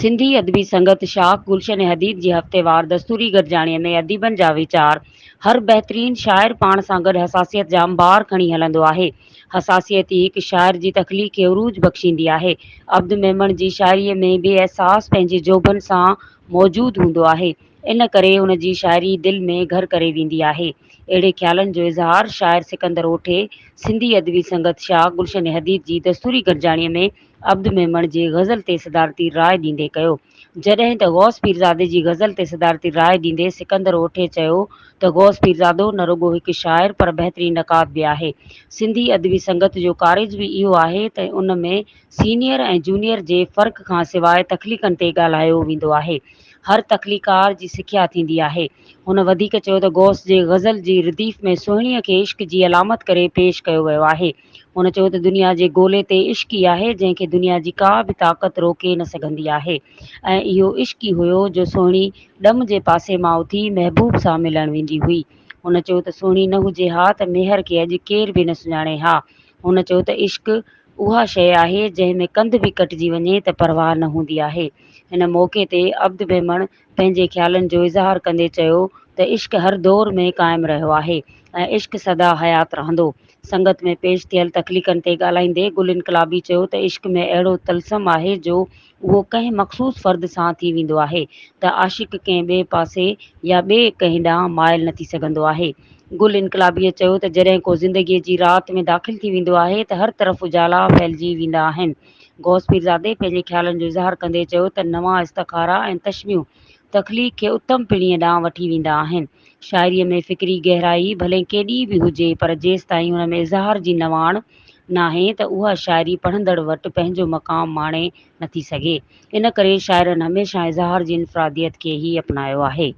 सिंधी अदबी संगत शाख गुलशन हदीद जी हफ़्तेवार दस्तूरी गॾिजाणीअ में अदीबनि जा वीचार। हर बहितरीन शाइर पाण सां गॾु हसासियत जा अंबार खणी हलंदो आहे। हसासियत ई हिकु शाइर जी तख़लीक़ खे उरूज बख़्शींदी आहे। अब्दु मेमण जी शाइरीअ में बेअहसास पंहिंजे जोबन सां मौजूदु हूंदो आहे। इन करे उन जी शाइरी दिलि में घर करे वेंदी आहे। अहिड़े ख़्यालनि जो इज़हार शाइर सिकंदर ओठे सिंधी अदबी संगत शाख गुलशन हदीद जी दस्तूरी गॾिजाणीअ में अब्दु मेमण जे ग़ज़ल ते सदारती राय ॾींदे कयो। जॾहिं त गौस पीरज़ादे जी ग़ज़ल ते सदारती राय ॾींदे सिकंदर ओठे चयो त गौस पीरज़ादो न रुॻो हिकु शाइर पर बहितरीन नक़ाद बि आहे। सिंधी अदबी संगत जो कारज बि इहो आहे त उन में सीनियर ऐं जूनियर जे फ़र्क़ खां सवाइ तख़लीक़नि ते ॻाल्हायो वेंदो आहे। हर तख़लीकार जी सिख्या थींदी आहे। हुन वधीक चयो त गौस जे ग़ज़ल जी रदीफ़ में सुहिणीअ खे इश्क जी अलामत करे पेश कयो वियो आहे। हुन चयो त दुनिया जे ॻोल्हे ते इश्क ई आहे जंहिंखे दुनिया जी का बि ताक़त रोके न सघंदी आहे। ऐं इहो इश्क ई हुयो जो सुहिणी ॾम जे पासे मां उथी महबूब सां मिलण वेंदी हुई। हुन चयो त सुहिणी न हुजे हा त मेहर खे अॼु केर बि न सुञाणे हा। हुन चयो त इश्क उहा शइ आहे जंहिं में कंध बि कटिजी वञे त परवाह न हूंदी आहे। हिन मौक़े ते अब्दु मेमण पंहिंजे ख़्यालनि जो इज़हार कंदे चयो त इश्क हर दौर में क़ाइमु रहियो आहे ऐं इश्क सदा हयात रहंदो। संगत में पेश थियल तख़लीक़नि ते ॻाल्हाईंदे गुल इनकलाबी चयो त इश्क में अहिड़ो तलसम आहे जो उहो कंहिं मख़सूस फ़र्द सां थी वेंदो आहे त आशिक़ कंहिं ॿिए पासे या ॿिए कंहिं ॾांहुं माइल न थी सघंदो आहे। गुल इनकलाबीअ चयो त जॾहिं को ज़िंदगीअ जी राति में दाख़िल थी वेंदो आहे त हर तरफ़ उजाला फैलिजी वेंदा आहिनि। गौस पीरज़ादे पंहिंजे ख़्यालनि जो इज़हार कंदे चयो त नवां इस्तिखारा ऐं तशबियूं तख़लीक़ खे उत्तम पीढ़ीअ ॾांहुं वठी वेंदा आहिनि। शाइरीअ में फ़िक्री गहराई भले केॾी बि हुजे पर जेसिताईं हुन में इज़हार जी नवाण नाहे त उहा शाइरी पढ़ंदड़ वटि पंहिंजो मक़ाम माणे नथी सघे। इन करे शाइरनि हमेशह इज़हार जी इनफ़रादियत खे ई अपनायो आहे।